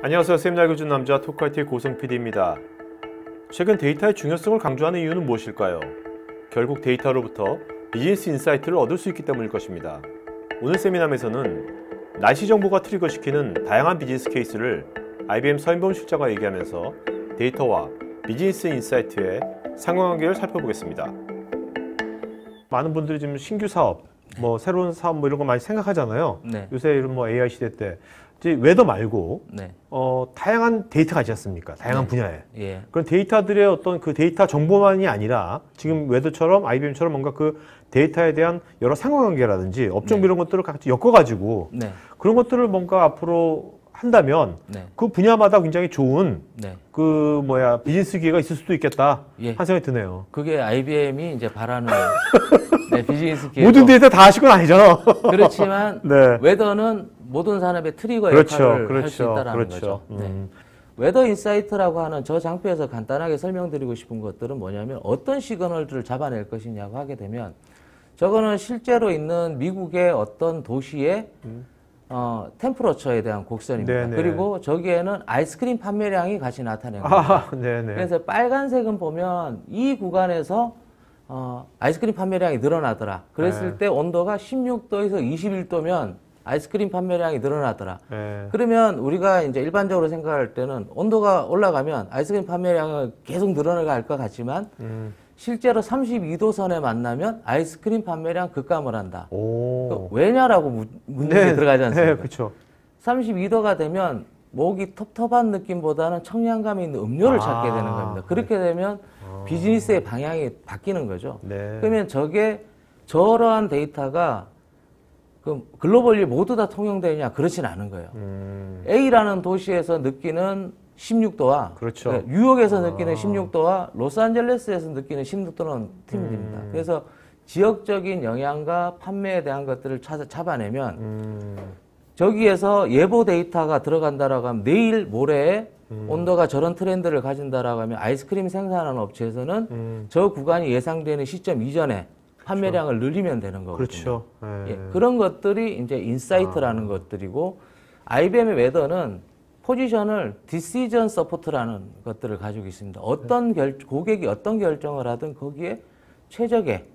안녕하세요. 쌤 잘 그려준 남자 토크아이티의 고성 PD입니다. 최근 데이터의 중요성을 강조하는 이유는 무엇일까요? 결국 데이터로부터 비즈니스 인사이트를 얻을 수 있기 때문일 것입니다. 오늘 세미나에서는 날씨 정보가 트리거시키는 다양한 비즈니스 케이스를 IBM 서인범 실장과 얘기하면서 데이터와 비즈니스 인사이트의 상관관계를 살펴보겠습니다. 많은 분들이 지금 신규 사업, 새로운 사업 이런 거 많이 생각하잖아요. 네. 요새 이런 AI 시대 때 이제 웨더 말고 네. 다양한 데이터가 있지 않습니까? 다양한 네. 분야에. 예. 그런 데이터들의 어떤 그 데이터 정보만이 아니라 지금 웨더처럼 IBM처럼 뭔가 그 데이터에 대한 여러 상관관계라든지 업종 네. 이런 것들을 같이 엮어가지고 네. 그런 것들을 뭔가 앞으로 한다면 네. 그 분야마다 굉장히 좋은 네. 비즈니스 기회가 있을 수도 있겠다 예. 한 생각이 드네요. 그게 IBM이 이제 바라는 네, 비즈니스 기회. 모든 데이터 다 하실 건 아니잖아. 그렇지만 네. 웨더는 모든 산업의 트리거 그렇죠. 역할을 할 수 있다라는 거죠. 네. 웨더 인사이트라고 하는 저 장표에서 간단하게 설명드리고 싶은 것들은 뭐냐면 어떤 시그널들을 잡아낼 것이냐고 하게 되면 저거는 실제로 있는 미국의 어떤 도시의 템퍼러처에 대한 곡선입니다. 네네. 그리고 저기에는 아이스크림 판매량이 같이 나타낸 겁니다. 네네. 그래서 빨간색은 보면 이 구간에서 아이스크림 판매량이 늘어나더라. 그랬을 네. 때 온도가 16도에서 21도면 아이스크림 판매량이 늘어나더라. 네. 그러면 우리가 이제 일반적으로 생각할 때는 온도가 올라가면 아이스크림 판매량은 계속 늘어나갈 것 같지만 실제로 32도 선에 만나면 아이스크림 판매량 급감을 한다. 오. 왜냐라고 묻는 게 들어가지 않습니까? 네, 그렇죠. 32도가 되면 목이 텁텁한 느낌보다는 청량감이 있는 음료를 찾게 되는 겁니다. 그렇게 되면 비즈니스의 방향이 바뀌는 거죠. 네. 그러면 저러한 데이터가 글로벌리 모두 다 통용되느냐? 그렇진 않은 거예요. A라는 도시에서 느끼는 16도와 그렇죠. 뉴욕에서 느끼는 16도와 로스앤젤레스에서 느끼는 16도는 팀입니다. 그래서 지역적인 영향과 판매에 대한 것들을 잡아내면 저기에서 예보 데이터가 들어간다라고 하면 내일 모레에 온도가 저런 트렌드를 가진다라고 하면 아이스크림 생산하는 업체에서는 저 구간이 예상되는 시점 이전에 판매량을 늘리면 되는 거거든요. 그렇죠. 예, 그런 것들이 이제 인사이트라는 것들이고 IBM의 웨더는 포지션을 디시전 서포트라는 것들을 가지고 있습니다. 고객이 어떤 결정을 하든 거기에 최적의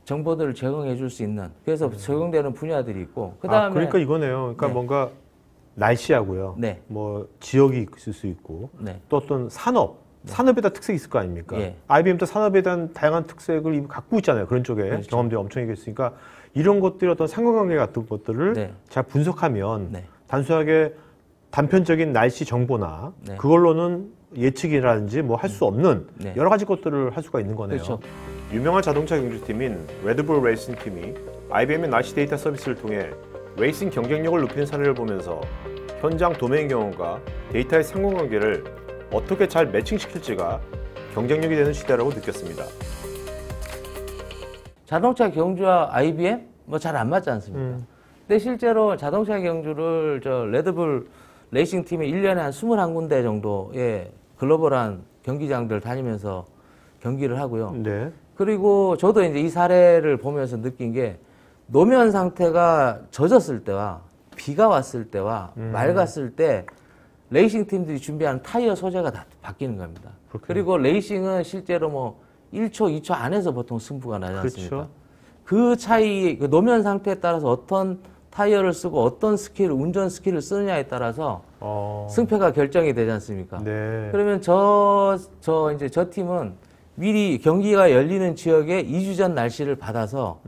정보들을 제공해 줄 수 있는 그래서 적용되는 분야들이 있고 그다음에 그러니까 이거네요. 그러니까 네. 뭔가 날씨하고요. 네. 지역이 있을 수 있고 네. 또 어떤 산업에 대한 특색이 있을 거 아닙니까? 예. IBM도 산업에 대한 다양한 특색을 이미 갖고 있잖아요. 그런 쪽에 그렇죠. 경험들이 엄청 있으니까 이런 것들이 어떤 상관관계 같은 것들을 네. 잘 분석하면 네. 단순하게 단편적인 날씨 정보나 네. 그걸로는 예측이라든지 할 수 없는 네. 여러 가지 것들을 할 수가 있는 거네요. 그렇죠. 유명한 자동차 경주팀인 레드불 레이싱 팀이 IBM의 날씨 데이터 서비스를 통해 레이싱 경쟁력을 높이는 사례를 보면서 현장 도메인 경험과 데이터의 상관관계를 어떻게 잘 매칭시킬지가 경쟁력이 되는 시대라고 느꼈습니다. 자동차 경주와 IBM 잘 안 맞지 않습니까? 근데 실제로 자동차 경주를 레드불 레이싱 팀이 1년에 한 21군데 정도의 글로벌한 경기장들 다니면서 경기를 하고요. 네. 그리고 저도 이제 이 사례를 보면서 느낀 게 노면 상태가 젖었을 때와 비가 왔을 때와 맑았을 때 레이싱 팀들이 준비하는 타이어 소재가 다 바뀌는 겁니다. 그렇군요. 그리고 레이싱은 실제로 1초, 2초 안에서 보통 승부가 나지 않습니까? 그렇죠. 그 차이, 그 노면 상태에 따라서 어떤 타이어를 쓰고 어떤 운전 스킬을 쓰느냐에 따라서 승패가 결정이 되지 않습니까? 네. 그러면 저 팀은 미리 경기가 열리는 지역에 2주 전 날씨를 받아서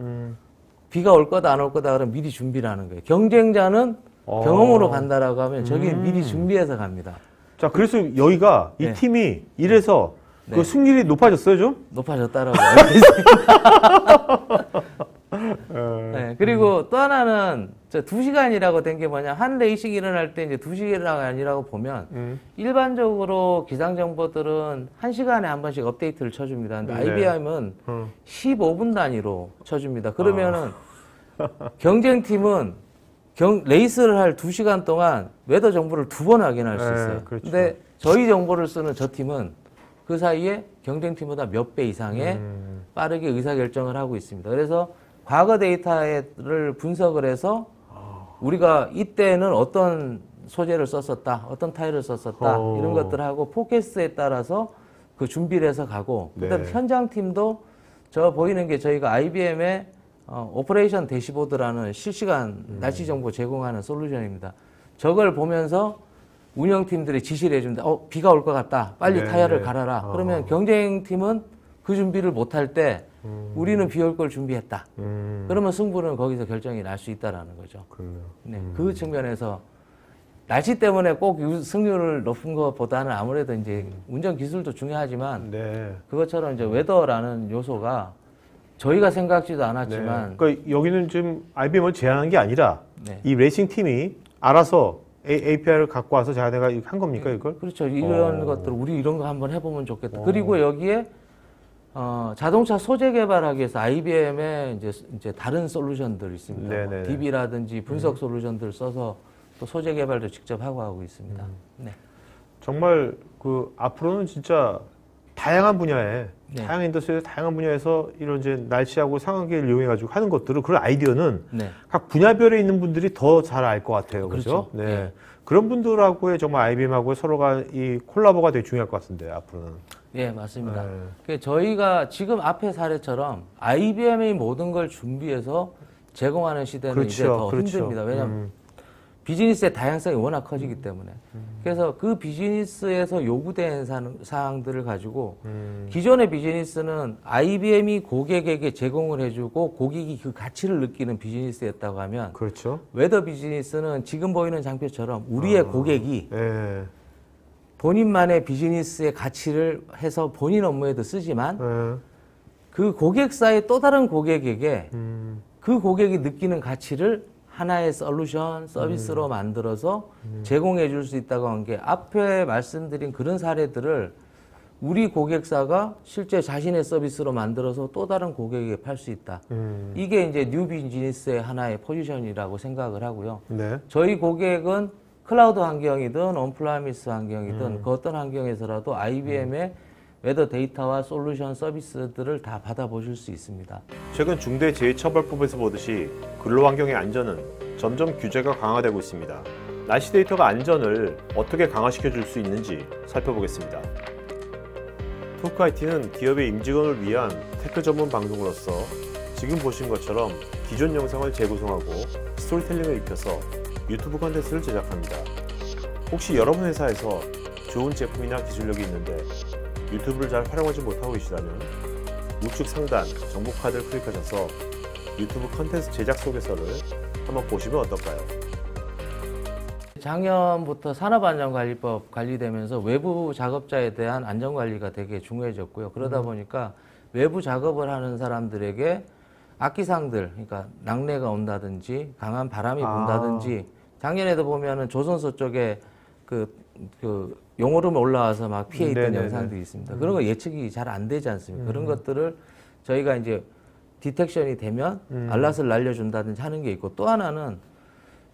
비가 올 거다 안 올 거다 그러면 미리 준비를 하는 거예요. 경쟁자는 경험으로 간다라고 하면 저기는 미리 준비해서 갑니다. 자, 그래서 여기가 이 네. 팀이 이래서 네. 그 승률이 높아졌어요, 좀? 높아졌다라고 알고 있습니다. 네, 그리고 또 하나는 2시간이라고 된 게 뭐냐. 한 레이싱이 일어날 때 이제 2시간이라고 보면 일반적으로 기상 정보들은 1시간에 한 번씩 업데이트를 쳐줍니다. 근데 네. IBM은 15분 단위로 쳐줍니다. 그러면은 경쟁팀은 레이스를 할 2시간 동안 웨더 정보를 2번 확인할 수 있어요. 그렇죠. 근데 저희 정보를 쓰는 저 팀은 그 사이에 경쟁팀보다 몇 배 이상의 빠르게 의사결정을 하고 있습니다. 그래서 과거 데이터를 분석을 해서 우리가 이때는 어떤 소재를 썼었다, 어떤 타일을 썼었다 이런 것들하고 포캐스트에 따라서 그 준비를 해서 가고 그다음에 네. 현장팀도 저 보이는 게 저희가 IBM의 오퍼레이션 대시보드라는 실시간 날씨 정보 제공하는 솔루션입니다. 저걸 보면서 운영팀들이 지시를 해준다. 비가 올 것 같다. 빨리 네, 타이어를 네. 갈아라. 그러면 경쟁팀은 그 준비를 못할 때 우리는 비 올 걸 준비했다. 그러면 승부는 거기서 결정이 날 수 있다라는 거죠. 그렇네요. 네, 그 측면에서 날씨 때문에 꼭 승률을 높은 것보다는 아무래도 이제 운전 기술도 중요하지만 네. 그것처럼 이제 웨더라는 요소가 저희가 생각지도 않았지만 네. 그러니까 여기는 지금 IBM을 제안한 게 아니라 네. 이 레이싱 팀이 알아서 API를 갖고 와서 자기네가 한 겁니까 이걸? 그렇죠. 이런 것들 우리 이런 거 한번 해보면 좋겠다. 그리고 여기에 자동차 소재 개발하기 위해서 IBM의 이제 다른 솔루션들 있습니다. 네네네. DB라든지 분석 솔루션들 써서 또 소재 개발도 직접 하고 있습니다. 네. 정말 그 앞으로는 진짜 다양한 분야에 네. 다양한 인더스트리에서 다양한 분야에서 이런 이제 날씨하고 상황계를 이용해 가지고 하는 것들을 그런 아이디어는 네. 각 분야별에 있는 분들이 더 잘 알 것 같아요. 그렇죠? 그렇죠. 네. 네. 그런 분들하고의 정말 IBM하고 서로가 이 콜라보가 되게 중요할 것 같은데 앞으로는. 예, 맞습니다. 네. 그 저희가 지금 앞에 사례처럼 IBM의 모든 걸 준비해서 제공하는 시대는 이제 더 힘듭니다. 왜냐하면 비즈니스의 다양성이 워낙 커지기 때문에. 그래서 그 비즈니스에서 요구되는 사항들을 가지고 기존의 비즈니스는 IBM이 고객에게 제공을 해주고 고객이 그 가치를 느끼는 비즈니스였다고 하면 그렇죠. 웨더 비즈니스는 지금 보이는 장표처럼 우리의 고객이 네. 본인만의 비즈니스의 가치를 해서 본인 업무에도 쓰지만 네. 그 고객사의 또 다른 고객에게 그 고객이 느끼는 가치를 하나의 솔루션, 서비스로 만들어서 제공해 줄 수 있다고 한 게 앞에 말씀드린 그런 사례들을 우리 고객사가 실제 자신의 서비스로 만들어서 또 다른 고객에게 팔 수 있다. 이게 이제 뉴 비즈니스의 하나의 포지션이라고 생각을 하고요. 네. 저희 고객은 클라우드 환경이든 온프라미스 환경이든 그 어떤 환경에서라도 IBM의 웨더 데이터와 솔루션 서비스들을 다 받아보실 수 있습니다. 최근 중대재해처벌법에서 보듯이 근로환경의 안전은 점점 규제가 강화되고 있습니다. 날씨 데이터가 안전을 어떻게 강화시켜 줄 수 있는지 살펴보겠습니다. 토크IT는 기업의 임직원을 위한 테크 전문 방송으로서 지금 보신 것처럼 기존 영상을 재구성하고 스토리텔링을 입혀서 유튜브 콘텐츠를 제작합니다. 혹시 여러분 회사에서 좋은 제품이나 기술력이 있는데 유튜브를 잘 활용하지 못하고 계시다면 우측 상단 정보카드를 클릭하셔서 유튜브 콘텐츠 제작 소개서를 한번 보시면 어떨까요? 작년부터 산업안전관리법 관리되면서 외부 작업자에 대한 안전관리가 되게 중요해졌고요. 그러다 보니까 외부 작업을 하는 사람들에게 악기상들, 그러니까 낙뢰가 온다든지 강한 바람이 분다든지 작년에도 보면은 조선소 쪽에 그 용오름이 올라와서 막 피해 있던 네네네. 영상들이 있습니다. 그런 거 예측이 잘 안 되지 않습니까? 그런 것들을 저희가 이제 디텍션이 되면 알람을 날려준다든지 하는 게 있고 또 하나는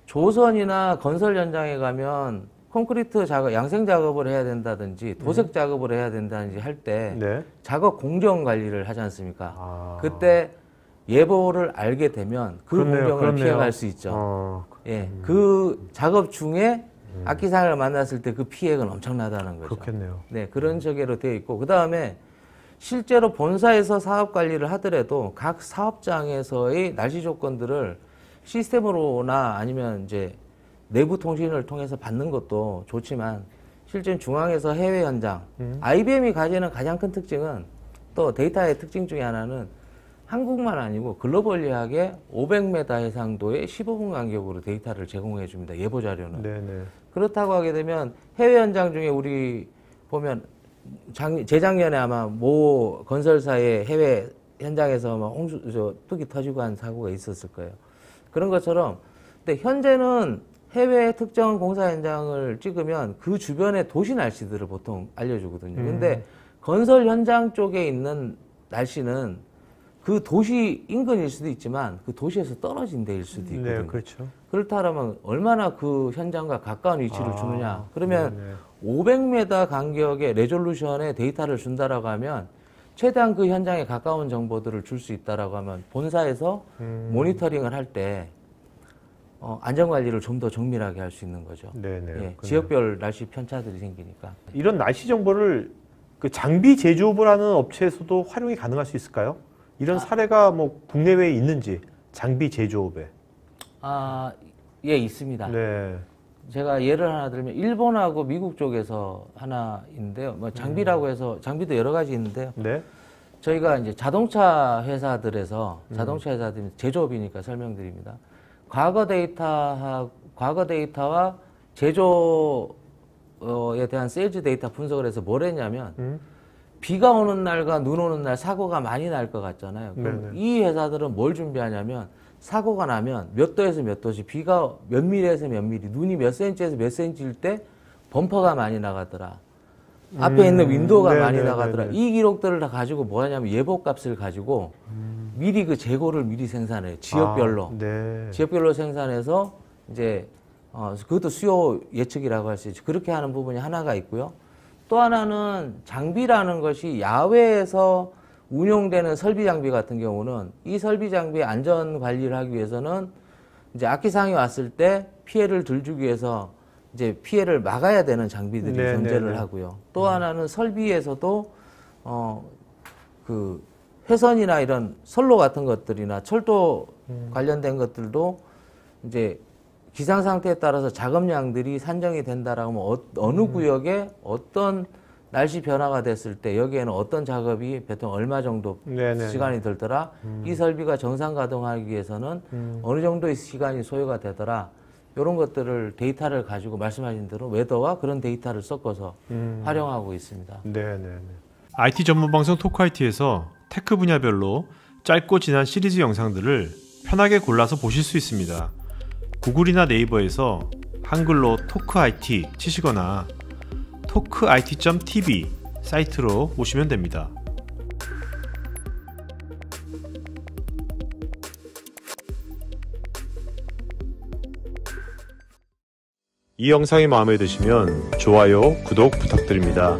조선이나 건설 현장에 가면 콘크리트 작업, 양생 작업을 해야 된다든지 도색 작업을 해야 된다든지 할 때 네. 작업 공정 관리를 하지 않습니까? 아. 그때 예보를 알게 되면 그 공정을 그렇네요. 피해갈 수 있죠. 예, 그 작업 중에 악기상을 만났을 때 그 피해가 엄청나다는 거죠. 그렇겠네요. 네, 그런 저기로 되어 있고 그 다음에 실제로 본사에서 사업 관리를 하더라도 각 사업장에서의 날씨 조건들을 시스템으로나 아니면 이제 내부 통신을 통해서 받는 것도 좋지만 실제 중앙에서 해외 현장 IBM이 가지는 가장 큰 특징은 또 데이터의 특징 중에 하나는 한국만 아니고 글로벌리하게 500m 해상도의 15분 간격으로 데이터를 제공해 줍니다. 예보 자료는. 네네. 그렇다고 하게 되면 해외 현장 중에 우리 보면 재작년에 아마 모 건설사의 해외 현장에서 막 뚝이 터지고 한 사고가 있었을 거예요. 그런 것처럼 근데 현재는 해외 특정 공사 현장을 찍으면 그 주변의 도시 날씨들을 보통 알려주거든요. 근데 건설 현장 쪽에 있는 날씨는 그 도시 인근일 수도 있지만 그 도시에서 떨어진 데일 수도 있거든요. 네, 그렇죠. 그렇다면 얼마나 그 현장과 가까운 위치를 주느냐. 그러면 네네. 500m 간격의 레졸루션의 데이터를 준다라고 하면 최대한 그 현장에 가까운 정보들을 줄 수 있다라고 하면 본사에서 모니터링을 할 때 안전관리를 좀 더 정밀하게 할 수 있는 거죠. 네네. 예, 지역별 날씨 편차들이 생기니까. 이런 날씨 정보를 그 장비 제조업을 하는 업체에서도 활용이 가능할 수 있을까요? 이런 사례가 뭐 국내외에 있는지, 장비 제조업에. 예, 있습니다. 네. 제가 예를 하나 들면 일본하고 미국 쪽에서 하나 있는데요. 뭐 장비라고 해서 장비도 여러 가지 있는데요. 네. 저희가 이제 자동차 회사들에서 자동차 회사들 제조업이니까 설명드립니다. 과거 데이터와 제조에 대한 세일즈 데이터 분석을 해서 뭘 했냐면 비가 오는 날과 눈 오는 날 사고가 많이 날 것 같잖아요. 그럼 이 회사들은 뭘 준비하냐면 사고가 나면 몇 도에서 몇 도시, 비가 몇 밀리에서 몇 밀리, 눈이 몇 센치에서 몇 센치일 때 범퍼가 많이 나가더라. 앞에 있는 윈도우가 많이 나가더라. 이 기록들을 다 가지고 뭐 하냐면 예보값을 가지고 미리 그 재고를 미리 생산해요. 지역별로. 지역별로 생산해서 이제 그것도 수요 예측이라고 할 수 있죠. 그렇게 하는 부분이 하나가 있고요. 또 하나는 장비라는 것이 야외에서 운용되는 설비 장비 같은 경우는 이 설비 장비의 안전 관리를 하기 위해서는 이제 악기상이 왔을 때 피해를 덜 주기 위해서 이제 피해를 막아야 되는 장비들이 존재를 하고요. 또 하나는 설비에서도 그 회선이나 이런 선로 같은 것들이나 철도 관련된 것들도 이제 기상 상태에 따라서 작업량들이 산정이 된다라고 하면 어느 구역에 어떤 날씨 변화가 됐을 때 여기에는 어떤 작업이 보통 얼마 정도 시간이 들더라. 이 설비가 정상 가동하기 위해서는 어느 정도의 시간이 소요가 되더라. 이런 것들을 데이터를 가지고 말씀하신 대로 웨더와 그런 데이터를 섞어서 활용하고 있습니다. IT 전문 방송 토크IT에서 테크 분야별로 짧고 진한 시리즈 영상들을 편하게 골라서 보실 수 있습니다. 구글이나 네이버에서 한글로 토크IT 치시거나 토크IT.tv 사이트로 오시면 됩니다. 이 영상이 마음에 드시면 좋아요, 구독 부탁드립니다.